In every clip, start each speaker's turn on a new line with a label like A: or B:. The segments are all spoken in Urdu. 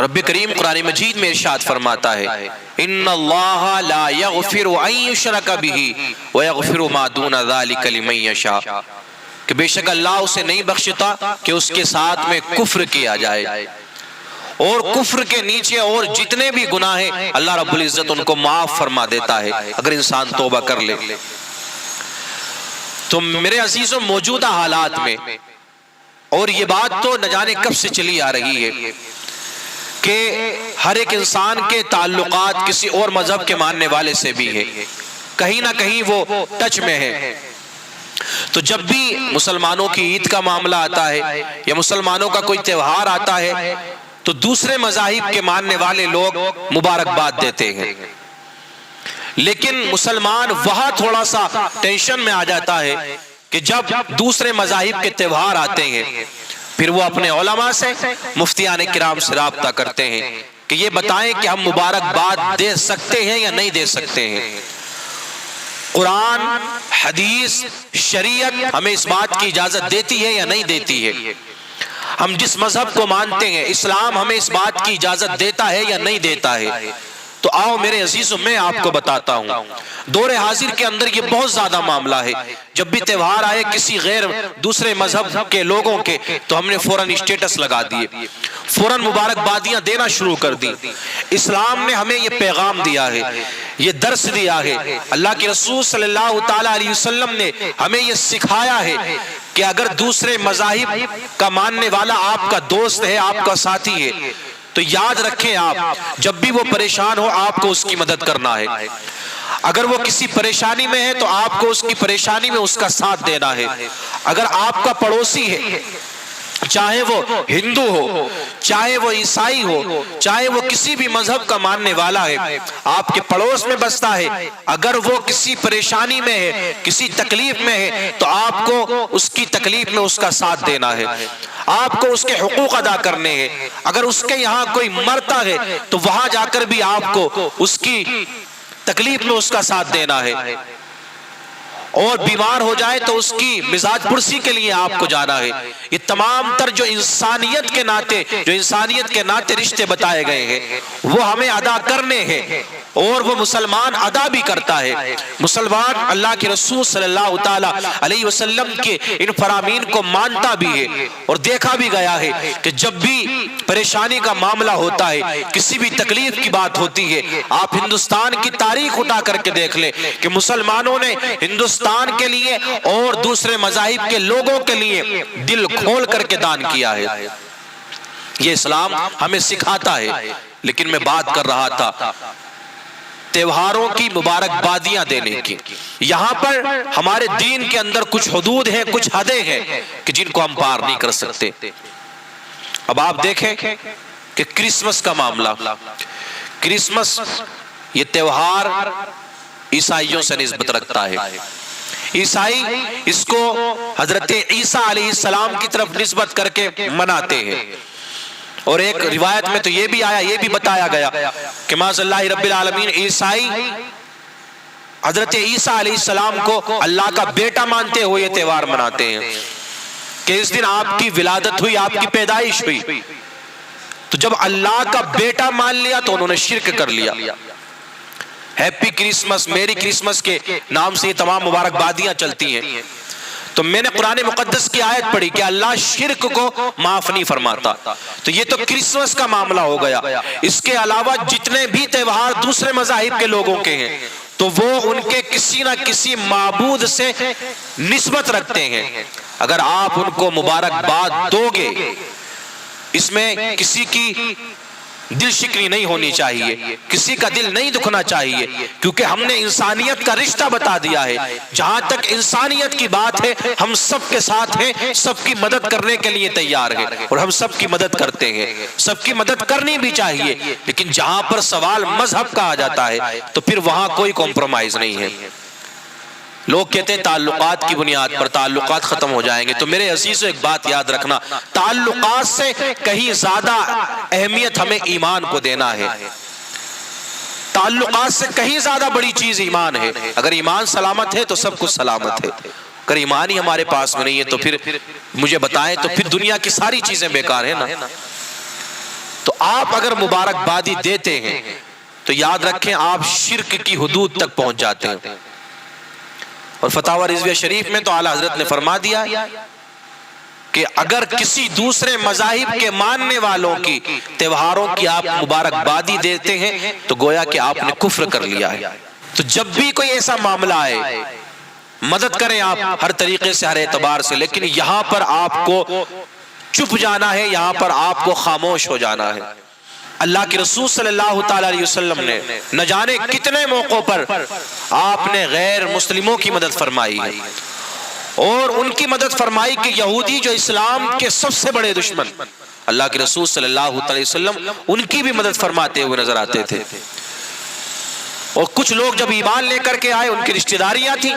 A: رب کریم قرآن مجید میں ارشاد فرماتا ہے ان اللہ لا یغفر ان یشرک بہ ویغفر ما دون ذلک لمن یشاء، کہ بے شک اللہ اسے نہیں بخشتا کہ اس کے ساتھ میں کفر کیا جائے، اور کفر کے نیچے اور جتنے بھی گناہ ہیں اللہ رب العزت ان کو معاف فرما دیتا ہے اگر انسان توبہ کر لے۔ تو میرے عزیزوں، موجودہ حالات میں، اور یہ بات تو نہ جانے کب سے چلی آ رہی ہے کہ ہر ایک انسان کے تعلقات کسی اور مذہب کے ماننے والے سے بھی ہے، کہیں نہ کہیں وہ ٹچ میں ہے۔ تو جب بھی مسلمانوں کی عید کا معاملہ آتا ہے یا مسلمانوں کا کوئی تہوار آتا ہے تو دوسرے مذاہب کے ماننے والے لوگ مبارکباد دیتے ہیں، لیکن مسلمان وہاں تھوڑا سا ٹینشن میں آ جاتا ہے کہ جب دوسرے مذاہب کے تہوار آتے ہیں پھر وہ اپنے علماء سے، مفتیان کرام سے رابطہ کرتے ہیں کہ یہ بتائیں کہ ہم مبارکباد دے سکتے ہیں یا نہیں دے سکتے ہیں۔ قرآن، حدیث، شریعت ہمیں اس بات کی اجازت دیتی ہے یا نہیں دیتی ہے؟ ہم جس مذہب کو مانتے ہیں، اسلام ہمیں اس بات کی اجازت دیتا ہے یا نہیں دیتا ہے؟ تو آؤ میرے عزیزوں، میں آپ کو بتاتا ہوں۔ دور حاضر کے اندر یہ بہت زیادہ معاملہ ہے، جب بھی تہوار آئے کسی غیر دوسرے مذہب کے لوگوں کے تو ہم نے فوراً اسٹیٹس لگا دیے، فوراً مبارکبادیاں دینا شروع کر دی۔ اسلام نے ہمیں یہ پیغام دیا ہے، یہ درس دیا ہے، اللہ کے رسول صلی اللہ تعالیٰ علیہ وسلم نے ہمیں یہ سکھایا ہے کہ اگر دوسرے مذاہب کا ماننے والا آپ کا دوست ہے، آپ کا ساتھی ہے، تو یاد رکھیں آپ جب بھی وہ پریشان ہو آپ کو اس کی مدد کرنا ہے۔ اگر وہ کسی پریشانی میں ہے تو آپ کو اس کی پریشانی میں اس کا ساتھ دینا ہے۔ اگر آپ کا پڑوسی ہے، چاہے وہ ہندو ہو، چاہے وہ عیسائی ہو، چاہے وہ کسی بھی مذہب کا ماننے والا ہے، آپ کے پڑوس میں بستا ہے، اگر وہ کسی پریشانی میں ہے، کسی تکلیف میں ہے تو آپ کو اس کی تکلیف میں اس کا ساتھ دینا ہے، آپ کو اس کے حقوق ادا کرنے ہیں۔ اگر اس کے یہاں کوئی مرتا ہے تو وہاں جا کر بھی آپ کو اس کی تکلیف میں اس کا ساتھ دینا ہے، اور بیمار ہو جائے تو اس کی مزاج پرسی کے لیے آپ کو جانا ہے۔ یہ تمام تر جو انسانیت کے ناطے رشتے بتائے گئے ہیں وہ ہمیں ادا کرنے ہیں، اور وہ مسلمان ادا بھی کرتا ہے۔ مسلمان اللہ کے رسول صلی اللہ تعالیٰ علیہ وسلم کے ان فرامین کو مانتا بھی ہے، اور دیکھا بھی گیا ہے کہ جب بھی پریشانی کا معاملہ ہوتا ہے، کسی بھی تکلیف کی بات ہوتی ہے، آپ ہندوستان کی تاریخ اٹھا کر کے دیکھ لیں کہ مسلمانوں نے ہندوستان کے لیے اور دوسرے مذاہب کے لوگوں کے لیے دل کھول کر کے دان کیا ہے۔ یہ اسلام ہمیں سکھاتا ہے۔ لیکن میں بات کر رہا تھا تہواروں کی مبارکبادیاں دینے کی۔ یہاں پر ہمارے دین کے اندر کچھ حدود ہیں، کچھ حدیں ہیں کہ جن کو ہم پار نہیں کر سکتے۔ اب آپ دیکھیں کہ کرسمس کا معاملہ، کرسمس یہ تہوار عیسائیوں سے نسبت رکھتا ہے۔ عیسائی اس کو حضرت عیسیٰ علیہ السلام کی طرف نسبت کر کے مناتے ہیں، اور ایک روایت میں تو یہ بھی آیا، یہ بھی بتایا گیا کہ معاذ اللہ رب العالمین عیسائی حضرت عیسیٰ علیہ السلام کو اللہ کا بیٹا مانتے ہوئے یہ تہوار مناتے ہیں کہ اس دن آپ کی ولادت ہوئی، آپ کی پیدائش ہوئی۔ تو جب اللہ کا بیٹا مان لیا تو انہوں نے شرک کر لیا۔ ہیپی کرسمس، میری کرسمس کے نام سے یہ تمام مبارکبادیاں چلتی ہیں۔ تو میں نے قرآن مقدس کی آیت پڑھی کہ اللہ شرک کو معاف نہیں فرماتا۔ تو یہ تو کرسمس کا معاملہ ہو گیا۔ اس کے علاوہ جتنے بھی تہوار دوسرے مذاہب کے لوگوں کے ہیں تو وہ ان کے کسی نہ کسی معبود سے نسبت رکھتے ہیں۔ اگر آپ ان کو مبارکباد دو گے، اس میں کسی کی دل شکنی نہیں ہونی چاہیے، کسی کا دل نہیں دکھنا چاہیے، کیونکہ ہم نے انسانیت کا رشتہ بتا دیا ہے۔ جہاں تک انسانیت کی بات ہے ہم سب کے ساتھ ہیں، سب کی مدد کرنے کے لیے تیار ہیں، اور ہم سب کی مدد کرتے ہیں، سب کی مدد کرنی بھی چاہیے۔ لیکن جہاں پر سوال مذہب کا آ جاتا ہے تو پھر وہاں کوئی کمپرومائز نہیں ہے۔ لوگ کہتے ہیں تعلقات کی بنیاد پر تعلقات ختم ہو جائیں گے۔ تو میرے عزیزو ایک بات یاد رکھنا، تعلقات سے کہیں زیادہ اہمیت ہمیں ایمان کو دینا ہے۔ تعلقات سے کہیں زیادہ بڑی چیز ایمان ہے۔ اگر ایمان سلامت ہے تو سب کچھ سلامت ہے، اگر ایمان ہی ہمارے پاس میں نہیں ہے تو پھر مجھے بتائیں تو پھر دنیا کی ساری چیزیں بیکار ہیں نا۔ تو آپ اگر مبارکبادی دیتے ہیں تو یاد رکھیں آپ شرک کی حدود تک پہنچ جاتے ہیں. اور فتاوی رضویہ شریف میں تو اعلیٰ حضرت نے فرما دیا کہ اگر کسی دوسرے مذاہب کے ماننے والوں کی تہواروں کی آپ مبارکبادی دیتے ہیں تو گویا کہ آپ نے کفر کر لیا ہے. تو جب بھی کوئی ایسا معاملہ آئے مدد کریں آپ ہر طریقے سے، ہر اعتبار سے، لیکن یہاں پر آپ کو چپ جانا ہے، یہاں پر آپ کو خاموش ہو جانا ہے. اللہ کے رسول صلی اللہ تعالی علیہ وسلم نے نہ جانے کتنے موقعوں پر آپ نے غیر مسلموں کی مدد فرمائی ہے، اور ان کی مدد فرمائی کہ یہودی جو اسلام کے سب سے بڑے دشمن، اللہ کے رسول صلی اللہ علیہ وسلم ان کی بھی مدد فرماتے ہوئے نظر آتے تھے. اور کچھ لوگ جب ایمان لے کر کے آئے، ان کی رشتہ داریاں تھیں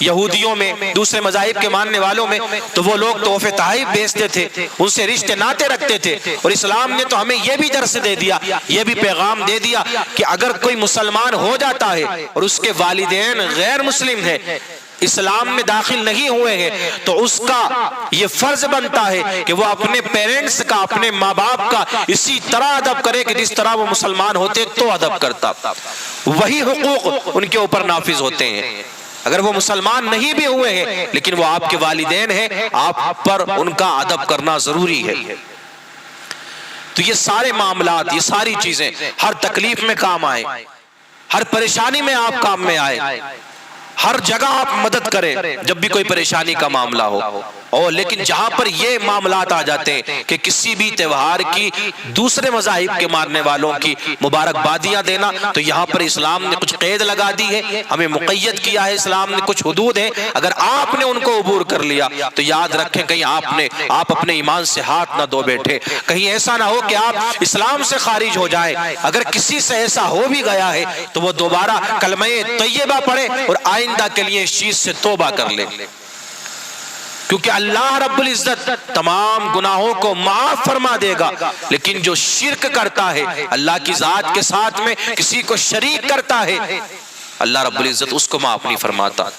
A: یہودیوں میں، دوسرے مذاہب کے ماننے والوں میں، تو وہ لوگ تحفے تحائف بیچتے تھے، ان سے رشتے ناتے رکھتے تھے. اور اسلام نے تو ہمیں یہ بھی درس دے دیا، یہ بھی پیغام دے دیا کہ اگر کوئی مسلمان ہو جاتا ہے اور اس کے والدین غیر مسلم ہیں، اسلام میں داخل نہیں ہوئے ہیں، تو اس کا یہ فرض بنتا ہے کہ وہ اپنے پیرنٹس کا، اپنے ماں باپ کا اسی طرح ادب کرے کہ جس طرح وہ مسلمان ہوتے تو ادب کرتا. وہی حقوق ان کے اوپر نافذ ہوتے ہیں. اگر وہ مسلمان نہیں بھی ہوئے ہیں لیکن وہ آپ کے والدین ہیں، آپ پر ان کا ادب کرنا ضروری ہے. تو یہ سارے معاملات، یہ ساری چیزیں ہر تکلیف میں کام آئیں، ہر پریشانی میں آپ کام میں آئے، ہر جگہ آپ مدد کریں جب بھی کوئی پریشانی کا معاملہ ہو. اور لیکن جہاں پر یہ معاملات آ جاتے ہیں کہ کسی بھی تہوار کی دوسرے مذاہب کے ماننے والوں کی مبارکبادیاں دینا، تو یہاں پر اسلام نے کچھ قید لگا دی ہے، ہمیں مقید کیا ہے اسلام نے، کچھ حدود ہیں. اگر آپ نے ان کو عبور کر لیا تو یاد رکھیں کہیں آپ اپنے ایمان سے ہاتھ نہ دھو بیٹھے، کہیں ایسا نہ ہو کہ آپ اسلام سے خارج ہو جائے. اگر کسی سے ایسا ہو بھی گیا ہے تو وہ دوبارہ کلمہ طیبہ پڑھے اور آئندہ کے لیے اس چیز سے توبہ کر لے، کیونکہ اللہ رب العزت تمام گناہوں کو معاف فرما دے گا. لیکن جو شرک کرتا ہے، اللہ کی ذات کے ساتھ میں کسی کو شریک کرتا ہے، اللہ رب العزت اس کو معاف نہیں فرماتا.